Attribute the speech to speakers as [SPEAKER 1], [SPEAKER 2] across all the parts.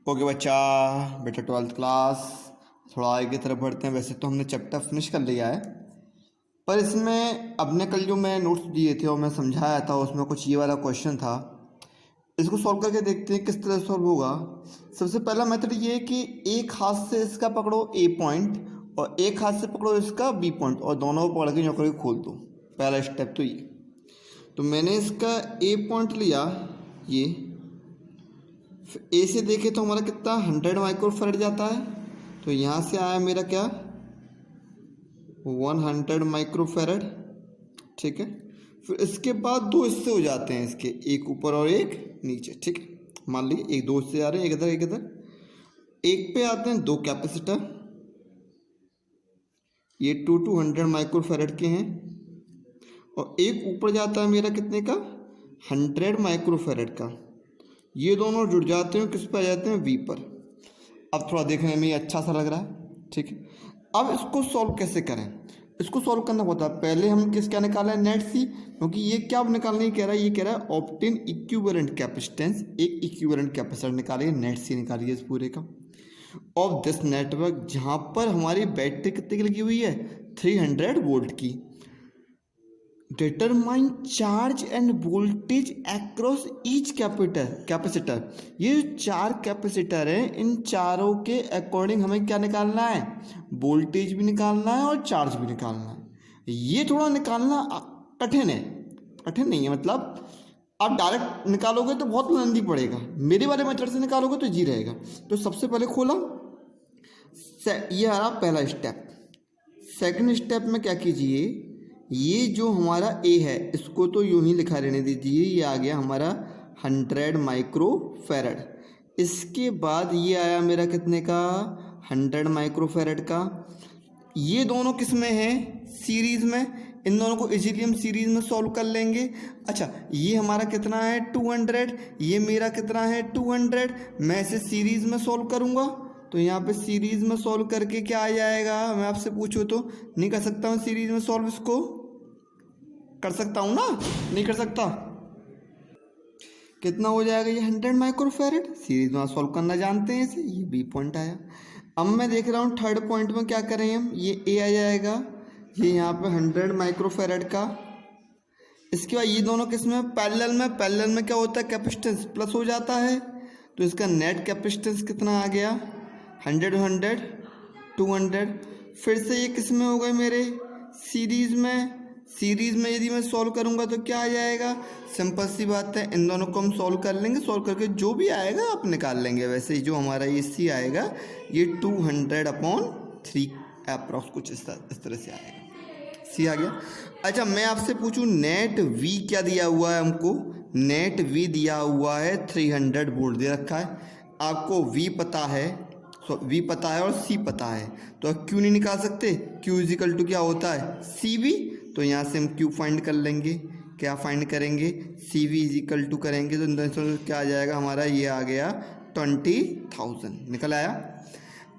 [SPEAKER 1] Okay बच्चा, बेटा 12th class थोड़ा आगे की तरफ बढ़ते हैं। वैसे तो हमने चैप्टर फिनिश कर लिया है, पर इसमें अपने कल जो मैं नोट्स दिए थे और मैं समझाया था उसमें कुछ ये वाला क्वेश्चन था। इसको सॉल्व करके देखते हैं किस तरह सॉल्व होगा। सबसे पहला मेथड ये है कि एक हाथ से इसका पकड़ो ए पॉइंट और एक हाथ से पकड़ो इसका बी पॉइंट और दोनों को पकड़ के यूँ करके खोल दो। पहला स्टेप तो ये। तो मैंने इसका ए पॉइंट लिया, ये ए से देखे तो हमारा कितना 100 माइक्रोफैरड जाता है। तो यहाँ से आया मेरा क्या 100 माइक्रोफैरड, ठीक है। फिर इसके बाद दो हिस्से हो जाते हैं इसके, एक ऊपर और एक नीचे, ठीक है। मान लीजिए एक दो हिस्से आ रहे हैं, एक इधर एक इधर। एक पे आते हैं दो कैपेसिटर, ये 200 माइक्रोफैरड के हैं, और एक ऊपर जाता है मेरा कितने का 100 माइक्रोफैरड का। ये दोनों जुड़ जाते हैं, किस पर आ जाते हैं वी पर। अब थोड़ा देखने में अच्छा सा लग रहा है, ठीक है। अब इसको सॉल्व कैसे करें, इसको सॉल्व करना होता है पहले हम क्या निकालें नेट सी, क्योंकि ये क्या निकालने कह रहा है, ये कह रहा है ऑब्टेन इक्विवेलेंट कैपेसिटेंस, एक इक्विवेलेंट कैपेसिटर निकालिए, नेट सी निकालिए इस पूरे का ऑफ दिस नेटवर्क, जहाँ पर हमारी बैटरी कितने की लगी हुई है 300 वोल्ट की। Determine charge end voltage across each capacitor. ये जो चार कैपेसिटर हैं, इन चारों के अकॉर्डिंग हमें क्या निकालना है, वोल्टेज भी निकालना है और चार्ज भी निकालना है। ये थोड़ा निकालना कठिन है, कठिन नहीं है, मतलब आप डायरेक्ट निकालोगे तो बहुत लंबी पड़ेगा, मेरे वाले मेथड से निकालोगे तो इजी रहेगा। तो सबसे पहले खोला, ये आ रहा पहला स्टेप। सेकंड स्टेप में क्या कीजिए, ये जो हमारा ए है इसको तो यूं ही लिखा रहने दीजिए, ये आ गया हमारा 100 माइक्रोफैरड। इसके बाद ये आया मेरा कितने का 100 माइक्रोफैरड का। ये दोनों किस में है सीरीज़ में, इन दोनों को इजीली हम सीरीज़ में सॉल्व कर लेंगे। अच्छा, ये हमारा कितना है 200, ये मेरा कितना है 200। मैं इसे सीरीज़ में सॉल्व करूँगा तो यहाँ पे सीरीज़ में सॉल्व करके क्या आ जाएगा, मैं आपसे पूछूँ तो नहीं कर सकता हूँ सीरीज़ में सॉल्व, इसको कर सकता हूँ ना, नहीं कर सकता। कितना हो जाएगा ये 100 माइक्रोफैरड, सीरीज में सॉल्व करना जानते हैं इसे, ये बी पॉइंट आया। अब मैं देख रहा हूँ थर्ड पॉइंट में क्या करें हम, ये ए आ जाएगा, ये यहाँ पे 100 माइक्रोफैरड का। इसके बाद ये दोनों किसमें पैरेलल में, पैरेलल में क्या होता है कैपेसिटेंस प्लस हो जाता है, तो इसका नेट कैपेसिटेंस कितना आ गया 100 100 200। फिर से ये किस में हो गए मेरे सीरीज़ में, सीरीज़ में यदि मैं सॉल्व करूंगा तो क्या आ जाएगा, सिंपल सी बात है, इन दोनों को हम सॉल्व कर लेंगे, सॉल्व करके जो भी आएगा आप निकाल लेंगे। वैसे ही जो हमारा ये सी आएगा ये 200/3 अप्रॉक्स कुछ इस तरह से आएगा, सी आ गया। अच्छा, मैं आपसे पूछूं नेट वी क्या दिया हुआ है हमको, नेट वी दिया हुआ है 300 वोल्ट दे रखा है, आपको वी पता है, वी पता है और सी पता है, तो क्यू नहीं निकाल सकते, क्यू इजिकल टू क्या होता है सी वी। तो यहाँ से हम क्यू फाइंड कर लेंगे, क्या फाइंड करेंगे सी वी इजिकल टू करेंगे तो क्या आ जाएगा हमारा, ये आ गया 20,000 निकल आया।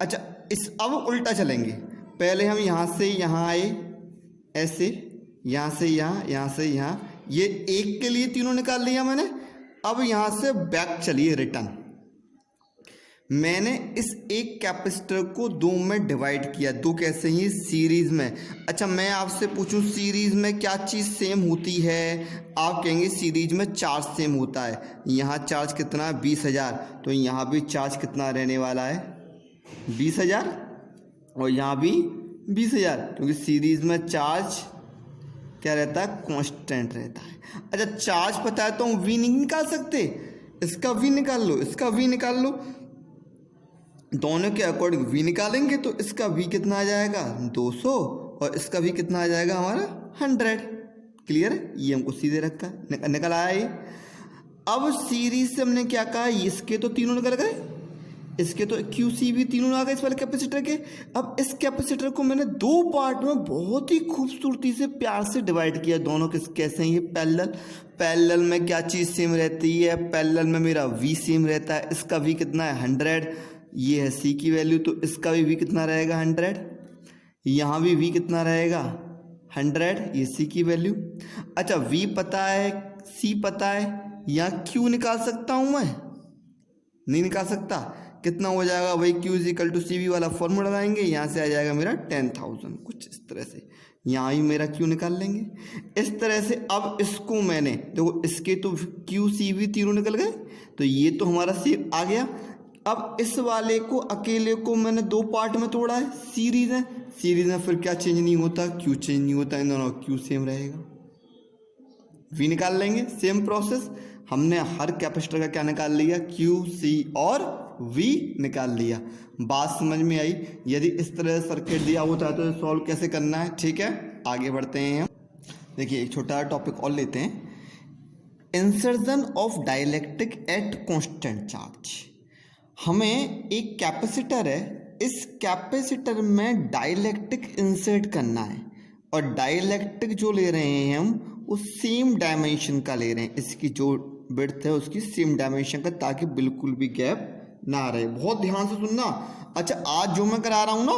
[SPEAKER 1] अच्छा, इस अब उल्टा चलेंगे, पहले हम यहाँ से यहाँ आए ऐसे, यहाँ से यहाँ, यहाँ से यहाँ, ये एक के लिए तीनों निकाल लिया मैंने। अब यहाँ से बैक चलिए रिटर्न, मैंने इस एक कैपेसिटर को दो में डिवाइड किया, दो कैसे ही सीरीज में। अच्छा, मैं आपसे पूछूं सीरीज में क्या चीज़ सेम होती है, आप कहेंगे सीरीज में चार्ज सेम होता है। यहाँ चार्ज कितना है 20,000, तो यहाँ भी चार्ज कितना रहने वाला है 20,000 और यहाँ भी 20,000, क्योंकि सीरीज में चार्ज क्या रहता है कांस्टेंट रहता है। अच्छा, चार्ज पता है तो हम वी नहीं निकाल सकते, इसका वी निकाल लो, इसका वी निकाल लो, दोनों के अकॉर्डिंग वी निकालेंगे तो इसका वी कितना आ जाएगा 200 और इसका वी कितना आ जाएगा हमारा 100। क्लियर है, ये हमको सीधे रखा है, निकल आया ये। अब सीरीज से हमने क्या कहा, इसके तो तीनों निकल गए, इसके तो क्यू सी भी तीनों आ गए इस वाले कैपेसिटर के। अब इस कैपेसिटर को मैंने दो पार्ट में बहुत ही खूबसूरती से प्यार से डिवाइड किया, दोनों कैसे हैं ये पैरेलल, पैरेलल में क्या चीज़ सेम रहती है, पैरेलल में मेरा वी सेम रहता है, इसका वी कितना है 100, ये है सी की वैल्यू तो इसका भी वी कितना रहेगा 100, यहाँ भी वी कितना रहेगा 100, ये सी की वैल्यू। अच्छा, वी पता है सी पता है, यहाँ क्यू निकाल सकता हूँ मैं, नहीं निकाल सकता, कितना हो जाएगा भाई, Q is equal to CV वाला फॉर्मूला लगाएंगे, यहाँ से आ जाएगा मेरा 10,000, कुछ इस तरह से यहाँ ही मेरा Q निकाल लेंगे इस तरह से। अब इसको मैंने देखो, इसके तो Q CV तीनों निकल गए, तो ये तो हमारा सेम आ गया। अब इस वाले को अकेले को मैंने दो पार्ट में तोड़ा है, सीरीज है, सीरीज में फिर क्या चेंज नहीं होता, Q चेंज नहीं होता, इन दोनों Q सेम रहेगा। V निकाल लेंगे, सेम प्रोसेस, हमने हर कैपेसिटर का क्या निकाल लिया, Q C और V निकाल लिया। बात समझ में आई? यदि इस तरह सर्किट दिया होता है तो सॉल्व कैसे करना है, ठीक है, आगे बढ़ते हैं हम। देखिए एक छोटा टॉपिक और लेते हैं, insertion of dielectric at constant charge. हमें एक कैपेसिटर है, इस कैपेसिटर में डाइलेक्ट्रिक इंसर्ट करना है, और डाइलेक्ट्रिक जो ले रहे हैं हम वो सेम डायमेंशन का ले रहे हैं, इसकी जो विड्थ है उसकी सेम डायमेंशन का, ताकि बिल्कुल भी गैप ना रहे। बहुत ध्यान से सुनना। अच्छा, आज जो मैं करा रहा हूँ ना,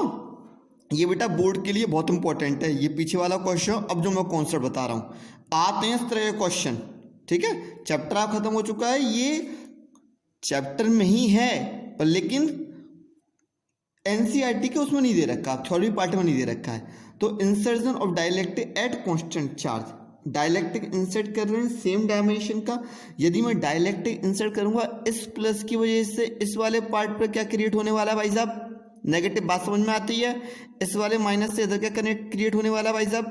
[SPEAKER 1] ये बेटा बोर्ड के लिए बहुत इंपॉर्टेंट है, ये पीछे वाला क्वेश्चन, अब जो मैं कॉन्सेप्ट बता रहा हूँ आते हैं इस तरह के क्वेश्चन, ठीक है। चैप्टर आप खत्म हो चुका है, ये चैप्टर में ही है, पर लेकिन एनसीईआरटी के उसमें नहीं दे रखा, थ्योरी पार्ट में नहीं दे रखा है। तो insertion of dielectric at constant charge, dielectric insert कर रहे हैं सेम डायमेंशन का। यदि मैं डाइलेक्ट्रिक इंसर्ट करूंगा, इस प्लस की वजह से इस वाले पार्ट पर क्या क्रिएट होने वाला है भाई साहब, नेगेटिव, बात समझ में आती है। इस वाले माइनस से इधर क्या कनेक्ट क्रिएट होने वाला है भाई साहब,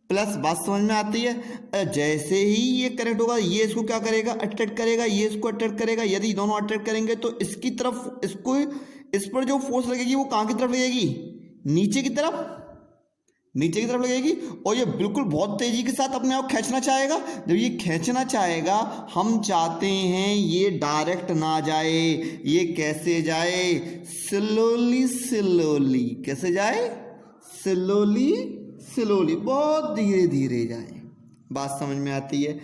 [SPEAKER 1] प्लस, बात समझ में आती है। जैसे ही ये कनेक्ट होगा, ये इसको क्या करेगा, अट्रैक्ट करेगा, ये इसको अट्रैक्ट करेगा। यदि दोनों अट्रैक्ट करेंगे तो इसकी तरफ, इसको, इस पर जो फोर्स लगेगी वो कहाँ की तरफ लगेगी, नीचे की तरफ, नीचे की तरफ लगेगी। और ये बिल्कुल बहुत तेजी के साथ अपने आप खींचना चाहेगा। जब ये खींचना चाहेगा, हम चाहते हैं ये डायरेक्ट ना जाए, ये कैसे जाए, स्लोली स्लोली, कैसे जाए, स्लोली स्लोली, बहुत धीरे धीरे जाए। बात समझ में आती है?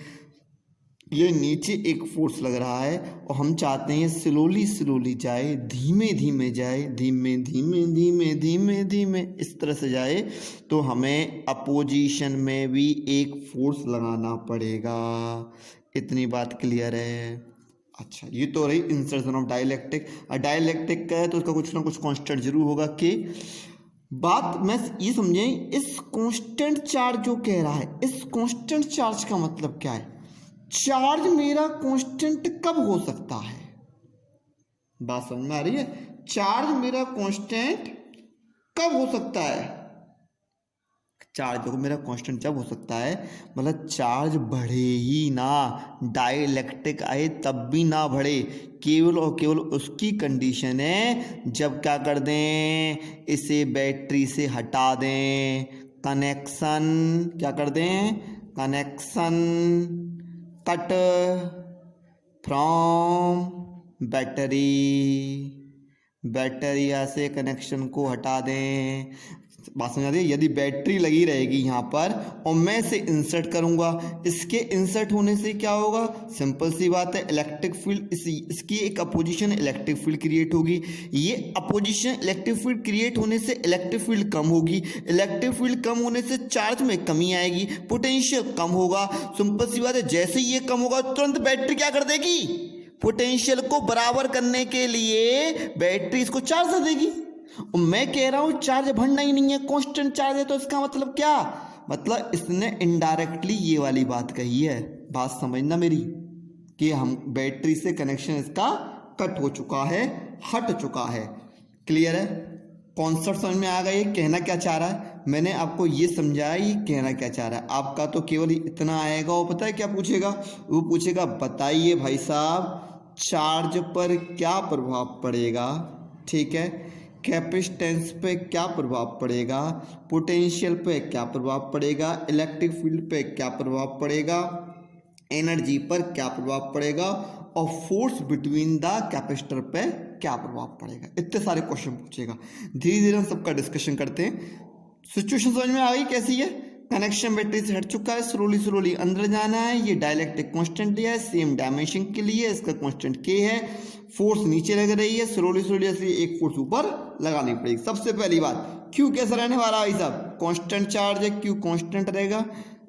[SPEAKER 1] ये नीचे एक फोर्स लग रहा है और हम चाहते हैं स्लोली स्लोली जाए, धीमे धीमे जाए, धीमे धीमे धीमे धीमे धीमे इस तरह से जाए। तो हमें अपोजिशन में भी एक फोर्स लगाना पड़ेगा। इतनी बात क्लियर है? अच्छा, ये तो रही इंसर्शन ऑफ डाइलेक्ट्रिक। डाइलेक्ट्रिक का है तो उसका कुछ ना कुछ कांस्टेंट जरूर होगा। कि बात मैं ये समझें, इस कांस्टेंट चार्ज जो कह रहा है, इस कांस्टेंट चार्ज का मतलब क्या है, चार्ज मेरा कांस्टेंट कब हो सकता है? बात समझ में आ रही है? चार्ज मेरा कांस्टेंट कब हो सकता है? चार्ज देखो मेरा कांस्टेंट जब हो सकता है, मतलब चार्ज बढ़े ही ना, डाइलेक्ट्रिक आए तब भी ना बढ़े, केवल और केवल उसकी कंडीशन है जब क्या कर दें, इसे बैटरी से हटा दें, कनेक्शन क्या कर दें, connection cut from battery, battery से कनेक्शन को हटा दें। बात समझ आती है? यदि बैटरी लगी रहेगी यहाँ पर और मैं इसे इंसर्ट करूँगा, इसके इंसर्ट होने से क्या होगा, सिंपल सी बात है, इलेक्ट्रिक फील्ड, इसकी एक अपोजिशन इलेक्ट्रिक फील्ड क्रिएट होगी। ये अपोजिशन इलेक्ट्रिक फील्ड क्रिएट होने से इलेक्ट्रिक फील्ड कम होगी, इलेक्ट्रिक फील्ड कम होने से चार्ज में कमी आएगी, पोटेंशियल कम होगा। सिंपल सी बात है, जैसे ही ये कम होगा तुरंत बैटरी क्या कर देगी, पोटेंशियल को बराबर करने के लिए बैटरी इसको चार्ज कर देगी। और मैं कह रहा हूं चार्ज बढ़ना ही नहीं है, कांस्टेंट चार्ज है, तो इसका मतलब क्या, मतलब इसने इनडायरेक्टली ये वाली बात कही है। बात समझना मेरी, कि हम बैटरी से कनेक्शन इसका कट हो चुका है, हट चुका है। क्लियर है? कॉन्सेप्ट समझ में आ गया, ये कहना क्या चाह रहा है। मैंने आपको ये समझाया ये कहना क्या चाह रहा है। आपका तो केवल इतना आएगा, वो पता है क्या पूछेगा, वो पूछेगा बताइए भाई साहब चार्ज पर क्या प्रभाव पड़ेगा, ठीक है, कैपेसिटेंस पे क्या प्रभाव पड़ेगा, पोटेंशियल पे क्या प्रभाव पड़ेगा, इलेक्ट्रिक फील्ड पे क्या प्रभाव पड़ेगा, एनर्जी पर क्या प्रभाव पड़ेगा, और फोर्स बिटवीन द कैपेसिटर पे क्या प्रभाव पड़ेगा। इतने सारे क्वेश्चन पूछेगा। धीरे धीरे हम सबका डिस्कशन करते हैं। सिचुएशन समझ में आ गई कैसी है? कनेक्शन बैटरी से हट चुका है, स्लोली स्लोली अंदर जाना है, ये डाइलेक्ट्रिक कांस्टेंट दिया है, सेम डायमेंशन के लिए इसका कांस्टेंट के है, फोर्स नीचे लग रही है, स्लोली स्लोली एक फोर्स ऊपर लगानी पड़ेगी। सबसे पहली बात, क्यू कैसा रहने वाला भाई साहब, कांस्टेंट चार्ज है, क्यू कांस्टेंट रहेगा।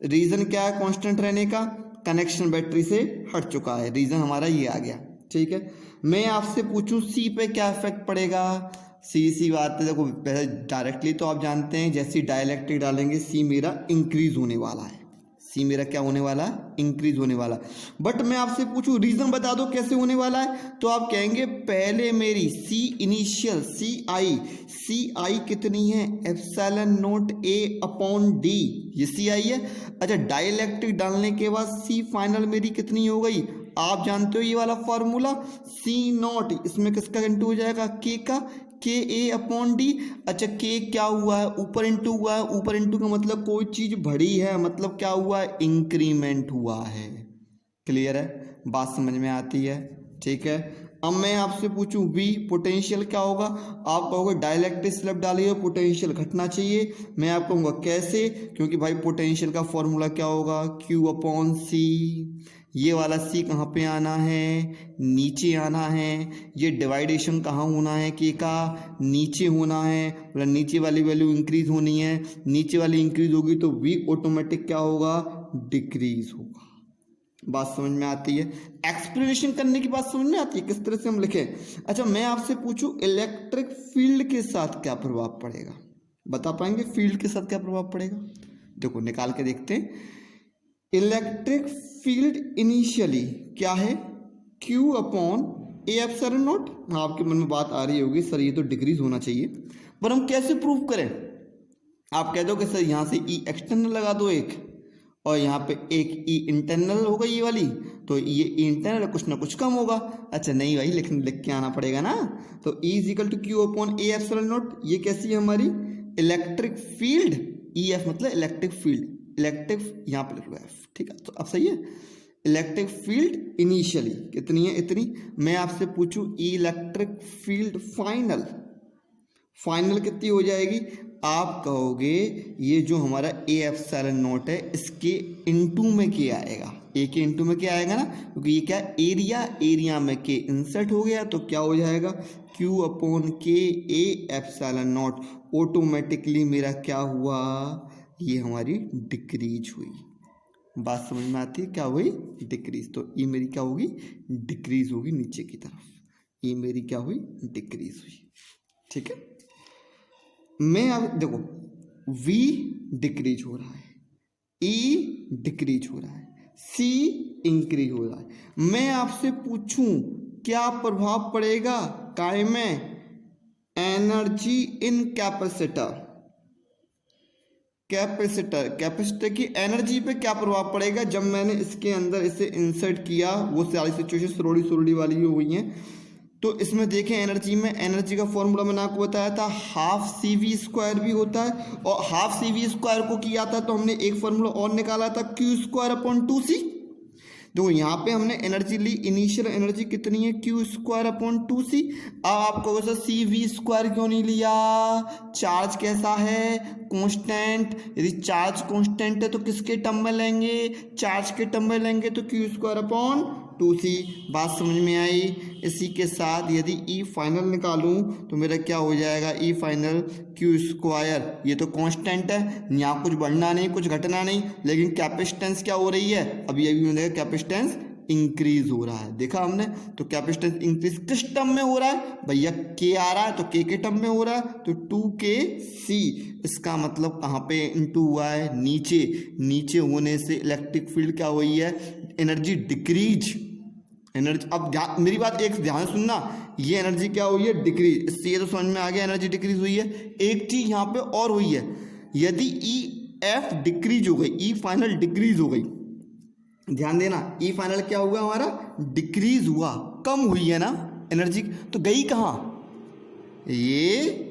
[SPEAKER 1] रीजन क्या है कांस्टेंट रहने का, कनेक्शन बैटरी से हट चुका है, रीजन हमारा ये आ गया। ठीक है। मैं आपसे पूछूं सी पे क्या इफेक्ट पड़ेगा, सी बात है। देखो पहले डायरेक्टली तो आप जानते हैं जैसे डाइलेक्ट्रिक डालेंगे सी मेरा इंक्रीज होने वाला है, सी मेरा क्या होने वाला है, इंक्रीज होने वाला। बट मैं आपसे पूछूं रीजन बता दो कैसे होने वाला है, तो आप कहेंगे पहले मेरी सी इनिशियल सी आई कितनी है, epsilon not a upon D, ये सी आई है। अच्छा डाइलेक्ट्रिक डालने के बाद सी फाइनल मेरी कितनी हो गई, आप जानते हो ये वाला फॉर्मूला, सी नॉट इसमें किसका इंटू हो जाएगा, के का, के ए अपॉन डी। अच्छा के क्या हुआ है, ऊपर इंटू हुआ है, ऊपर इंटू का मतलब कोई चीज बढ़ी है, मतलब क्या हुआ है, इंक्रीमेंट हुआ है। क्लियर है, बात समझ में आती है, ठीक है। अब मैं आपसे पूछूं V पोटेंशियल क्या होगा, आप कहोगे डाइलेक्ट्रिक स्लैब डालिए पोटेंशियल घटना चाहिए। मैं आपको कहूँगा कैसे, क्योंकि भाई पोटेंशियल का फॉर्मूला क्या होगा, Q अपॉन सी। ये वाला सी कहाँ पे आना है, नीचे आना है। ये डिवाइडेशन कहाँ होना है, के का नीचे होना है, मतलब नीचे वाली वैल्यू इंक्रीज होनी है। नीचे वाली इंक्रीज होगी तो V ऑटोमेटिक क्या होगा, डिक्रीज होगा। बात समझ में आती है, एक्सप्लेनेशन करने की बात समझ में आती है किस तरह से हम लिखें। अच्छा मैं आपसे पूछूं इलेक्ट्रिक फील्ड के साथ क्या प्रभाव पड़ेगा, बता पाएंगे फील्ड के साथ क्या प्रभाव पड़ेगा, देखो निकाल के देखते हैं। इलेक्ट्रिक फील्ड इनिशियली क्या है, Q upon A epsilon not. आपके मन में बात आ रही होगी सर ये तो डिक्रीज होना चाहिए, पर हम कैसे प्रूव करें। आप कह दो कि सर यहाँ से E एक्सटर्नल लगा दो एक, और यहाँ पे एक E इंटरनल होगा ये वाली, तो ये E इंटरनल कुछ ना कुछ कम होगा। अच्छा नहीं भाई लेकिन लिख के आना पड़ेगा ना, तो E is equal to Q upon A epsilon naught. ये कैसी है हमारी इलेक्ट्रिक फील्ड, EF मतलब इलेक्ट्रिक फील्ड, इलेक्ट्रिक यहाँ पे लिख लो F, ठीक है। तो अब सही है, इलेक्ट्रिक फील्ड इनिशियली कितनी है, इतनी। मैं आपसे पूछूं इलेक्ट्रिक फील्ड फाइनल कितनी हो जाएगी, आप कहोगे ये जो हमारा ए एप्सिलॉन नॉट है इसके इनटू में क्या आएगा, ए के इनटू में क्या आएगा ना, क्योंकि ये क्या एरिया में के इंसर्ट हो गया, तो क्या हो जाएगा Q अपॉन के ए एप्सिलॉन नॉट। ऑटोमेटिकली मेरा क्या हुआ, ये हमारी डिक्रीज हुई। बात समझ में आती है, क्या हुई, डिक्रीज। तो ये मेरी क्या होगी, डिक्रीज होगी नीचे की तरफ, ये मेरी क्या हुई, डिक्रीज हुई, ठीक है। मैं अब देखो V डिक्रीज हो रहा है, E डिक्रीज हो रहा है, C इंक्रीज हो रहा है। मैं आपसे पूछूं क्या प्रभाव पड़ेगा काय में, एनर्जी इन कैपेसिटर की एनर्जी पे क्या प्रभाव पड़ेगा। जब मैंने इसके अंदर इसे इंसर्ट किया, वो सारी सिचुएशन सुरोड़ी वाली हो गई हैं, तो इसमें देखें एनर्जी में, एनर्जी का फॉर्मूला मैंने आपको बताया था हाफ CV² भी होता है, और हाफ CV² को किया था तो हमने एक फॉर्मूला और निकाला था Q² अपॉन 2C। देखो यहाँ पे हमने एनर्जी ली, इनिशियल एनर्जी कितनी है, Q² अपॉन 2C। अब आप कहोगे सर CV² क्यों नहीं लिया, चार्ज कैसा है, कांस्टेंट। यदि चार्ज कांस्टेंट है तो किसके टर्म में लेंगे, चार्ज के टर्म में लेंगे, तो Q² अपॉन 2C। बात समझ में आई। इसी के साथ यदि E फाइनल निकालूं तो मेरा क्या हो जाएगा, E फाइनल Q²। ये तो कांस्टेंट है, यहाँ कुछ बढ़ना नहीं कुछ घटना नहीं, लेकिन कैपेसिटेंस क्या हो रही है, अभी मैंने देखा कैपेसिटेंस इंक्रीज हो रहा है, देखा हमने। तो कैपेसिटेंस इंक्रीज किस टर्म में हो रहा है भैया, K आ रहा है तो K के टर्म में हो रहा है, तो 2KC। इसका मतलब कहाँ पे इंटू हुआ है, नीचे होने से इलेक्ट्रिक फील्ड क्या हुई है, एनर्जी डिक्रीज। एनर्जी, अब मेरी बात एक ध्यान सुनना, ये एनर्जी क्या हुई है, डिक्रीज। इससे ये तो समझ में आ गया एनर्जी डिक्रीज हुई है। एक चीज यहाँ पे और हुई है, यदि EF डिक्रीज हो गई, E फाइनल डिक्रीज हो गई, ध्यान देना, E फाइनल क्या हुआ हमारा, डिक्रीज हुआ, कम हुई है ना एनर्जी, तो गई कहाँ, ये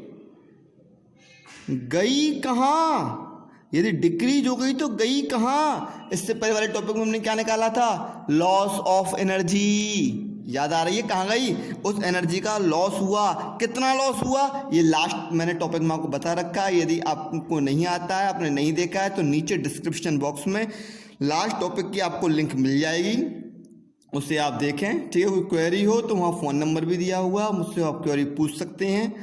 [SPEAKER 1] गई कहाँ, यदि डिक्रीज हो गई तो गई कहाँ। इससे पहले वाले टॉपिक में हमने क्या निकाला था, लॉस ऑफ एनर्जी, याद आ रही है, कहाँ गई, उस एनर्जी का लॉस हुआ। कितना लॉस हुआ, ये लास्ट मैंने टॉपिक में आपको बता रखा है। यदि आपको नहीं आता है, आपने नहीं देखा है, तो नीचे डिस्क्रिप्शन बॉक्स में लास्ट टॉपिक की आपको लिंक मिल जाएगी, उसे आप देखें, ठीक है। कोई क्वेरी हो तो वहाँ फ़ोन नंबर भी दिया हुआ, मुझसे आप क्वेरी पूछ सकते हैं,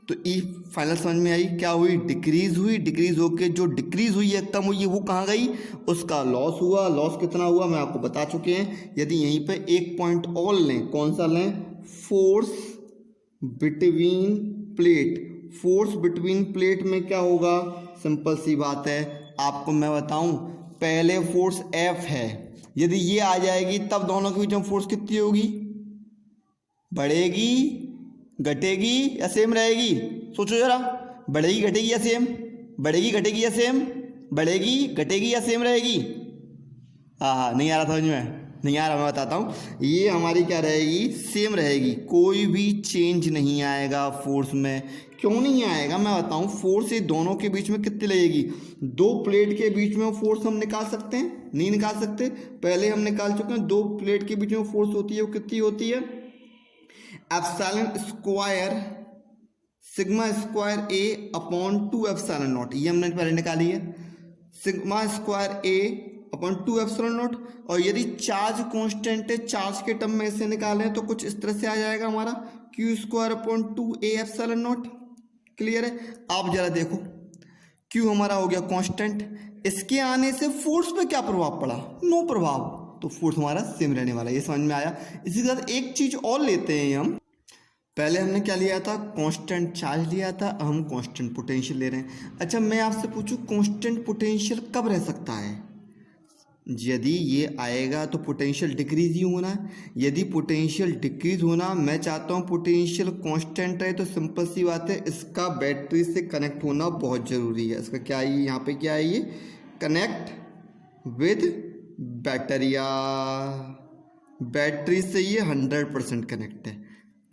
[SPEAKER 1] तो ई फाइनल समझ में आई, क्या हुई, डिक्रीज हुई, डिक्रीज होके जो डिक्रीज हुई है, कम हुई है, वो कहाँ गई, उसका लॉस हुआ। लॉस कितना हुआ मैं आपको बता चुके हैं। यदि यहीं पे एक पॉइंट और लें, कौन सा लें, force between plate. Force between plate में क्या होगा, सिंपल सी बात है, आपको मैं बताऊं, पहले फोर्स F है, यदि ये आ जाएगी तब दोनों के बीच में फोर्स कितनी होगी, बढ़ेगी, घटेगी या सेम रहेगी, सोचो जरा, बढ़ेगी, घटेगी या सेम, बढ़ेगी, घटेगी या सेम, बढ़ेगी, घटेगी या सेम रहेगी। हाँ, नहीं आ रहा समझ में, नहीं आ रहा, मैं बताता हूँ, ये हमारी क्या रहेगी, सेम रहेगी, कोई भी चेंज नहीं आएगा फोर्स में। क्यों नहीं आएगा मैं बताऊँ, फोर्स ये दोनों के बीच में कितनी लगेगी, दो प्लेट के बीच में फोर्स हम निकाल सकते हैं, नहीं निकाल सकते, पहले हम निकाल चुके हैं, दो प्लेट के बीच में फोर्स होती है, वो कितनी होती है, epsilon square sigma square A upon 2 epsilon naught, ये हमने पहले निकाली है, sigma square A upon 2 epsilon naught. और यदि चार्ज कांस्टेंट है, चार्ज के टर्म में इसे निकालें तो कुछ इस तरह से आ जाएगा हमारा Q square upon 2a epsilon naught. Clear है, आप जरा देखो, क्यू हमारा हो गया कांस्टेंट, इसके आने से फोर्स पे क्या प्रभाव पड़ा, नो प्रभाव, तो फोर्स हमारा सेम रहने वाला है, ये समझ में आया। इसी के साथ एक चीज और लेते हैं हम, पहले हमने क्या लिया था, कांस्टेंट चार्ज लिया था, अब हम कांस्टेंट पोटेंशियल ले रहे हैं। अच्छा, मैं आपसे पूछूं कांस्टेंट पोटेंशियल कब रह सकता है, यदि ये आएगा तो पोटेंशियल डिक्रीज ही होना है। यदि पोटेंशियल डिक्रीज होना, मैं चाहता हूँ पोटेंशियल कांस्टेंट रहे, तो सिंपल सी बात है, इसका बैटरी से कनेक्ट होना बहुत ज़रूरी है। इसका क्या है, यहाँ पे क्या है, ये कनेक्ट विद बैटरिया, बैटरी से ये 100% कनेक्ट है,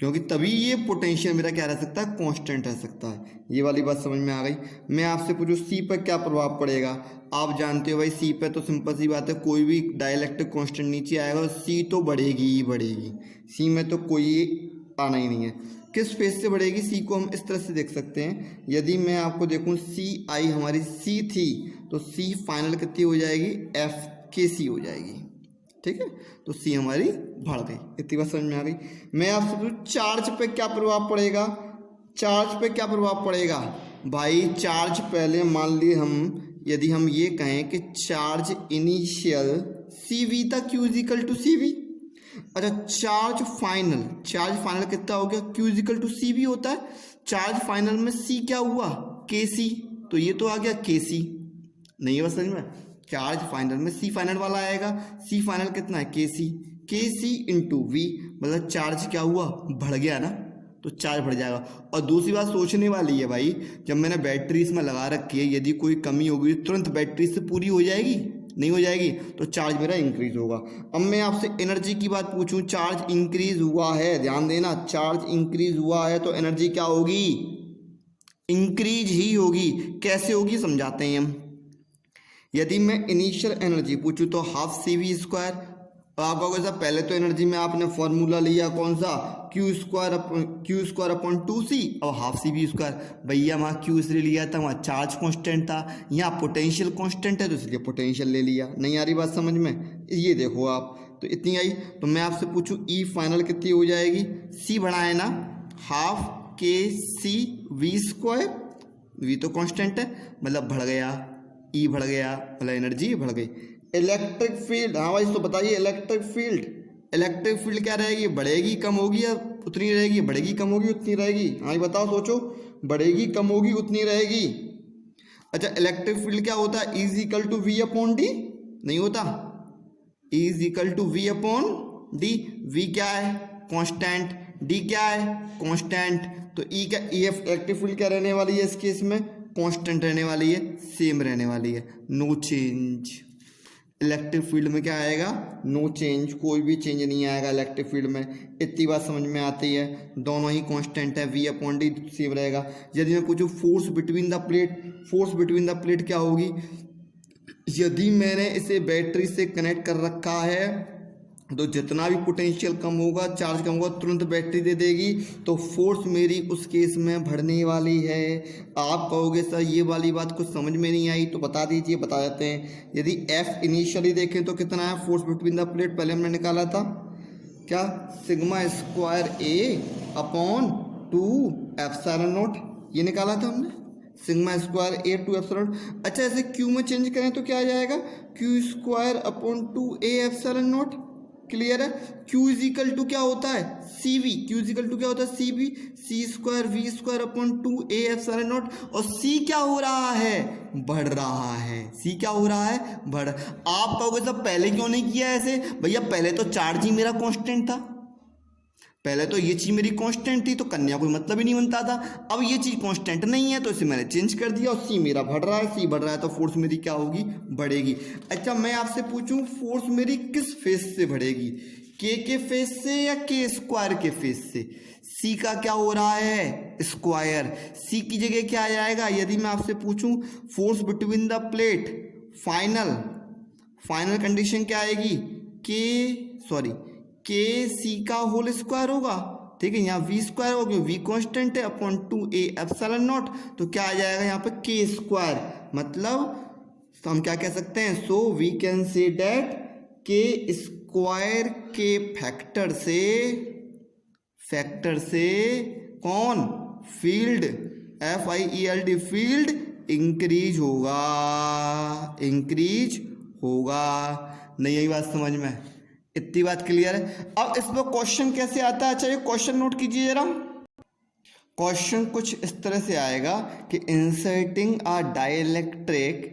[SPEAKER 1] क्योंकि तभी ये पोटेंशियल मेरा क्या रह सकता है, कांस्टेंट रह सकता है। ये वाली बात समझ में आ गई। मैं आपसे पूछूं सी पर क्या प्रभाव पड़ेगा, आप जानते हो भाई सी पे तो सिंपल सी बात है, कोई भी डाइलेक्ट्रिक कांस्टेंट नीचे आएगा और सी तो बढ़ेगी ही बढ़ेगी, सी में तो कोई आना ही नहीं है। किस फेज से बढ़ेगी, सी को हम इस तरह से देख सकते हैं, यदि मैं आपको देखूं सी आई हमारी सी थी, तो सी फाइनल कितनी हो जाएगी, एफ के सी हो जाएगी, ठीक है, तो सी हमारी बढ़ गई। इतनी बात समझ में आ गई। मैं आपसे पूछूं चार्ज पे क्या प्रभाव पड़ेगा, चार्ज पे क्या प्रभाव पड़ेगा भाई, चार्ज पहले मान लिए हम, यदि हम ये कहें कि चार्ज इनिशियल सी वी था, Q is equal to C V. अच्छा, चार्ज फाइनल कितना हो गया, Q is equal to C V होता है, चार्ज फाइनल में सी क्या हुआ, के सी, तो ये तो आ गया के सी, नहीं बस समझ में, चार्ज फाइनल में सी फाइनल वाला आएगा, सी फाइनल कितना है, के सी इंटू वी, मतलब चार्ज क्या हुआ, बढ़ गया ना, तो चार्ज बढ़ जाएगा। और दूसरी बात सोचने वाली है भाई, जब मैंने बैटरी इसमें लगा रखी है, यदि कोई कमी होगी तुरंत बैटरी से पूरी हो जाएगी, नहीं हो जाएगी, तो चार्ज मेरा इंक्रीज होगा। अब मैं आपसे एनर्जी की बात पूछूं, चार्ज इंक्रीज हुआ है, ध्यान देना, चार्ज इंक्रीज हुआ है तो एनर्जी क्या होगी, इंक्रीज ही होगी। कैसे होगी समझाते हैं हम। यदि मैं इनिशियल एनर्जी पूछूं तो हाफ सी वी स्क्वायर, आप कहोगे सर पहले तो एनर्जी में आपने फॉर्मूला लिया कौन सा, क्यू स्क्वायर अपॉन 2c और हाफ सी वी स्क्वायर, भैया वहाँ क्यू इसलिए लिया था, वहाँ चार्ज कांस्टेंट था, यहाँ पोटेंशियल कांस्टेंट है तो इसलिए पोटेंशियल ले लिया। नहीं आ रही बात समझ में, ये देखो आप, तो इतनी आई। तो मैं आपसे पूछूं ई फाइनल कितनी हो जाएगी, सी बढ़ा है ना, हाफ के सी वी स्क्वायर, वी तो कांस्टेंट है मतलब बढ़ गया, ई बढ़ गया मतलब एनर्जी बढ़ गई। इलेक्ट्रिक फील्ड, हाँ भाई तो बताइए, इलेक्ट्रिक फील्ड क्या रहेगी, बढ़ेगी कम होगी या उतनी रहेगी, बढ़ेगी कम होगी उतनी रहेगी, हाँ ये बताओ, सोचो, बढ़ेगी कम होगी उतनी रहेगी। अच्छा, इलेक्ट्रिक फील्ड क्या होता है, is equal to V upon D, नहीं होता, is equal to V upon D, V क्या है कांस्टेंट, डी क्या है कांस्टेंट, तो ई क्या, ई इलेक्ट्रिक फील्ड क्या रहने वाली है इस केस में, कांस्टेंट रहने वाली है, सेम रहने वाली है, नो चेंज। इलेक्ट्रिक फील्ड में क्या आएगा, नो चेंज, कोई भी चेंज नहीं आएगा इलेक्ट्रिक फील्ड में। इतनी बात समझ में आती है, दोनों ही कांस्टेंट है, वी अपॉन डी सेम रहेगा। यदि मैं पूछूं फोर्स बिटवीन द प्लेट क्या होगी, यदि मैंने इसे बैटरी से कनेक्ट कर रखा है तो जितना भी पोटेंशियल कम होगा, चार्ज कम होगा, तुरंत बैटरी दे देगी, तो फोर्स मेरी उस केस में बढ़ने वाली है। आप कहोगे सर ये वाली बात कुछ समझ में नहीं आई, तो बता दीजिए, बता देते हैं। यदि एफ इनिशियली देखें तो कितना है फोर्स बिटवीन द प्लेट, पहले हमने निकाला था क्या, sigma square A upon two epsilon naught, ये निकाला था हमने, sigma square A two epsilon. अच्छा ऐसे क्यू में चेंज करें तो क्या आ जाएगा, Q square upon two A epsilon naught. Clear है। क्यू इज इक्वल टू क्या होता है, C V. Q is equal to क्या होता है, C V, C square V square upon two A epsilon naught. और सी क्या हो रहा है, बढ़ रहा है। सी क्या हो रहा है, बढ़। आप कहोगे सब पहले क्यों नहीं किया ऐसे, भैया पहले तो चार्ज ही मेरा कांस्टेंट था, पहले तो ये चीज मेरी कांस्टेंट थी तो करने का कोई मतलब ही नहीं बनता था। अब ये चीज कांस्टेंट नहीं है तो इसे मैंने चेंज कर दिया और सी मेरा बढ़ रहा है, सी बढ़ रहा है तो फोर्स मेरी क्या होगी, बढ़ेगी। अच्छा मैं आपसे पूछूं फोर्स मेरी किस फेस से बढ़ेगी, के फेस से या के स्क्वायर के फेस से। सी का क्या हो रहा है, स्क्वायर। सी की जगह क्या आ जाएगा, यदि मैं आपसे पूछूं force between the plate, final condition क्या आएगी, के सी का होल स्क्वायर होगा। ठीक है, यहाँ वी स्क्वायर हो गया, वी कांस्टेंट है, upon two A epsilon not, तो क्या आ जाएगा यहाँ पे के स्क्वायर। मतलब तो हम क्या कह सकते हैं, so we can say that के स्क्वायर के फैक्टर से कौन, फील्ड, FIELD फील्ड इंक्रीज होगा। नहीं यही बात समझ में, इतनी बात क्लियर है। अब इस पर क्वेश्चन कैसे आता है, अच्छा ये क्वेश्चन नोट कीजिए जरा। क्वेश्चन कुछ इस तरह से आएगा कि इंसर्टिंग अ डाइलेक्ट्रिक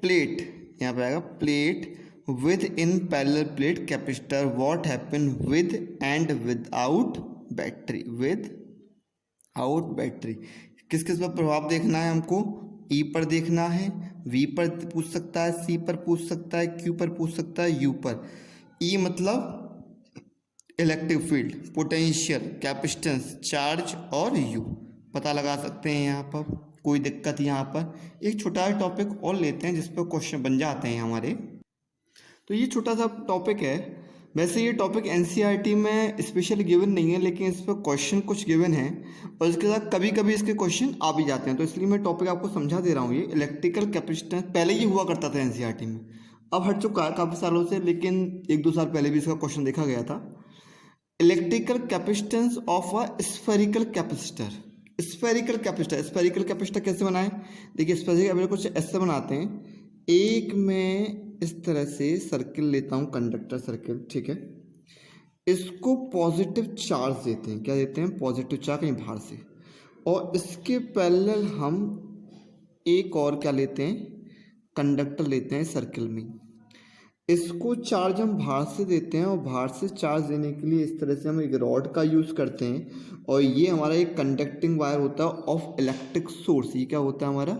[SPEAKER 1] प्लेट, यहाँ पे आएगा plate with in parallel plate capacitor, what happen with and without battery. किस किस पर प्रभाव देखना है हमको, ई पर देखना है, वी पर पूछ सकता है, सी पर पूछ सकता है, क्यू पर पूछ सकता है, यू पर। ई मतलब electric field, potential, capacitance, charge और यू पता लगा सकते हैं यहाँ पर, कोई दिक्कत यहाँ पर। एक छोटा सा टॉपिक और लेते हैं जिस पर क्वेश्चन बन जाते हैं हमारे। तो ये छोटा सा टॉपिक है, वैसे ये टॉपिक NCERT में स्पेशली गिवन नहीं है, लेकिन इस पर क्वेश्चन कुछ गिवन है और इसके साथ कभी कभी इसके क्वेश्चन आ भी जाते हैं, तो इसलिए मैं टॉपिक आपको समझा दे रहा हूँ। ये इलेक्ट्रिकल कैपेसिटेंस पहले ही हुआ करता था NCERT में, अब हट चुका है काफ़ी सालों से, लेकिन 1-2 साल पहले भी इसका क्वेश्चन देखा गया था। Electrical capacitance of a spherical capacitor कैसे बनाए, देखिए स्फेरिकल कैपेसिटर कुछ ऐसे बनाते हैं। एक में इस तरह से सर्किल लेता हूँ, कंडक्टर सर्किल, ठीक है, इसको पॉजिटिव चार्ज देते हैं, क्या देते हैं, पॉजिटिव चार्ज कहीं बाहर से, और इसके पैरेलल हम एक और क्या लेते हैं, कंडक्टर लेते हैं सर्किल में। इसको चार्ज हम बाहर से देते हैं और बाहर से चार्ज देने के लिए इस तरह से हम एक रॉड का यूज़ करते हैं, और ये हमारा एक कंडक्टिंग वायर होता है ऑफ इलेक्ट्रिक सोर्स। ये क्या होता है, हमारा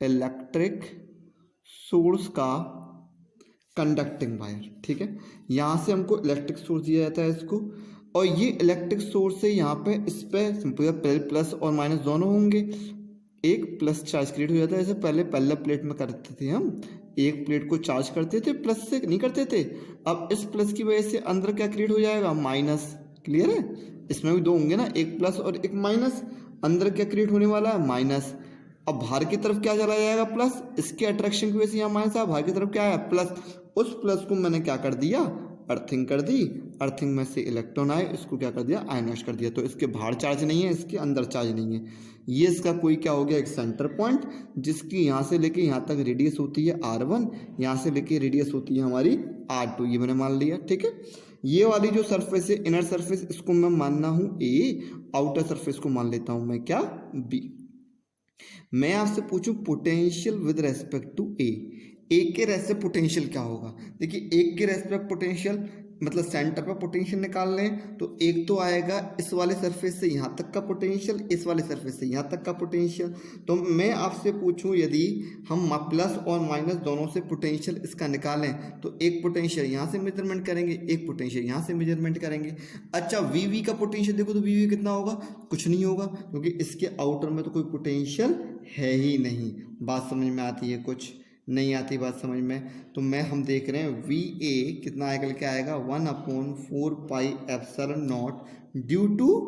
[SPEAKER 1] इलेक्ट्रिक सोर्स का कंडक्टिंग वायर, ठीक है। यहाँ से हमको इलेक्ट्रिक सोर्स दिया जाता है इसको, और ये इलेक्ट्रिक सोर्स से यहाँ पे इस पर प्लस और माइनस दोनों होंगे, एक प्लस चार्ज क्रिएट हो जाता है। जैसे पहले प्लेट में करते थे हम, एक प्लेट को चार्ज करते थे, प्लस से नहीं करते थे। अब इस प्लस की वजह से अंदर क्या क्रिएट हो जाएगा, माइनस। क्लियर है, इसमें भी दो होंगे ना, एक प्लस और एक माइनस, अंदर क्या क्रिएट होने वाला है, माइनस। अब बाहर की तरफ क्या चला जाएगा, प्लस। इसके अट्रैक्शन की वजह से यहाँ माइनस है, बाहर की तरफ क्या है, प्लस। उस प्लस को मैंने क्या कर दिया, अर्थिंग कर दी, अर्थिंग में से इलेक्ट्रॉन आए, इसको क्या कर दिया, आयनाइज कर दिया। तो इसके बाहर चार्ज नहीं है, इसके अंदर चार्ज नहीं है। ये इसका कोई क्या हो गया, एक सेंटर पॉइंट, जिसकी यहाँ से लेके यहाँ तक रेडियस होती है R1, यहाँ से लेके रेडियस होती है हमारी R2, ये मैंने मान लिया, ठीक है। ये वाली जो सरफेस है, इनर सरफेस, इसको मैं मानना हूँ A, आउटर सरफेस को मान लेता हूँ मैं क्या, B। मैं आपसे पूछूं पोटेंशियल विद रेस्पेक्ट टू ए, एक के रेस्पेक्ट पोटेंशियल क्या होगा। देखिए एक के रेस्पेक्ट पोटेंशियल मतलब सेंटर पर पोटेंशियल निकाल लें तो एक तो आएगा इस वाले सरफेस से यहाँ तक का पोटेंशियल, इस वाले सरफेस से यहाँ तक का पोटेंशियल। तो मैं आपसे पूछूं यदि हम प्लस और माइनस दोनों से पोटेंशियल इसका निकालें तो एक पोटेंशियल यहाँ से मेजरमेंट करेंगे, एक पोटेंशियल यहाँ से मेजरमेंट करेंगे। अच्छा वी का पोटेंशियल देखो तो वी कितना होगा, कुछ नहीं होगा, क्योंकि इसके आउटर में तो कोई पोटेंशियल है ही नहीं। बात समझ में आती है, कुछ नहीं आती बात समझ में। तो हम देख रहे हैं वी ए कितना आएगा, क्या आएगा 1/4 pi epsilon not due two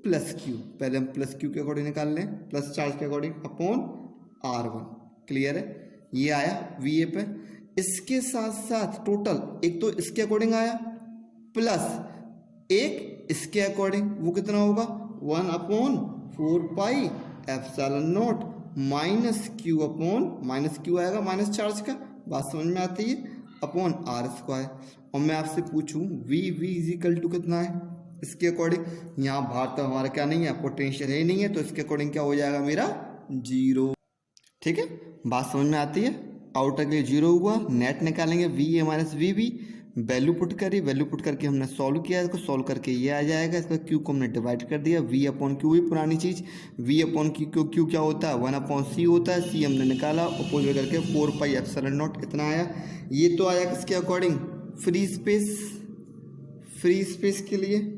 [SPEAKER 1] plus Q. पहले हम प्लस क्यू के अकॉर्डिंग निकाल लें, प्लस चार्ज के अकॉर्डिंग, अपॉन R1। क्लियर है, ये आया वी ए पे। इसके साथ साथ टोटल एक तो इसके अकॉर्डिंग आया, प्लस एक इसके अकॉर्डिंग वो कितना होगा 1/4 pi epsilon not minus Q आएगा माइनस चार्ज का, बात समझ में आती है, अपॉन आर स्क्वायर। और मैं आपसे पूछूं वी इज इक्वल टू कितना है इसके अकॉर्डिंग, यहाँ बाहर तो हमारा क्या नहीं है, पोटेंशियल है नहीं है, तो इसके अकॉर्डिंग क्या हो जाएगा मेरा 0। ठीक है, बात समझ में आती है। आउटर के लिए 0 हुआ, नेट निकालेंगे V A minus V B, value put करके हमने सॉल्व किया, इसको सॉल्व करके ये आ जाएगा, इसका क्यू को हमने डिवाइड कर दिया, वी अपॉन क्यू ही पुरानी चीज़, वी अपॉन क्यू क्या होता है 1/c होता है, सी हमने निकाला अपोज करके 4 पाई एप्सिलॉन नॉट इतना आया। ये तो आया किसके अकॉर्डिंग, फ्री स्पेस के लिए।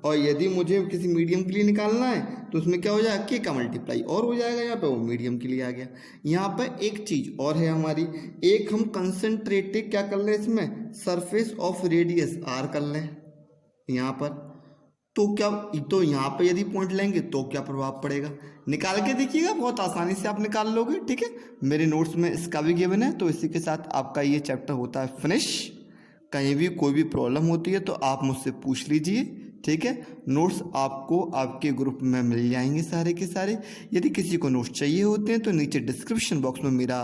[SPEAKER 1] और यदि मुझे किसी मीडियम के लिए निकालना है तो उसमें क्या हो जाएगा, के का मल्टीप्लाई और हो जाएगा, यहाँ पे वो मीडियम के लिए आ गया। यहाँ पर एक चीज़ और है हमारी, एक हम कंसंट्रेटेड क्या कर लें इसमें, सरफेस ऑफ रेडियस आर कर लें यहाँ पर, तो यहाँ पे यदि पॉइंट लेंगे तो क्या प्रभाव पड़ेगा, निकाल के देखिएगा, बहुत आसानी से आप निकाल लोगे। ठीक है, मेरे नोट्स में इसका भी गिवन है, तो इसी के साथ आपका ये चैप्टर होता है फिनिश। कहीं भी कोई भी प्रॉब्लम होती है तो आप मुझसे पूछ लीजिए। ठीक है, नोट्स आपको आपके ग्रुप में मिल जाएंगे सारे के सारे। यदि किसी को नोट्स चाहिए होते हैं तो नीचे डिस्क्रिप्शन बॉक्स में मेरा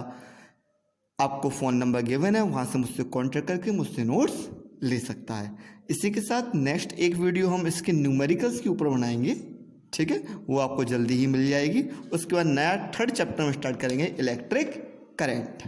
[SPEAKER 1] आपको फ़ोन नंबर गिवन है, वहाँ से मुझसे कॉन्टैक्ट करके मुझसे नोट्स ले सकता है। इसी के साथ नेक्स्ट एक वीडियो हम इसके न्यूमेरिकल्स के ऊपर बनाएंगे। ठीक है, वो आपको जल्दी ही मिल जाएगी। उसके बाद नया 3rd चैप्टर में स्टार्ट करेंगे इलेक्ट्रिक करंट।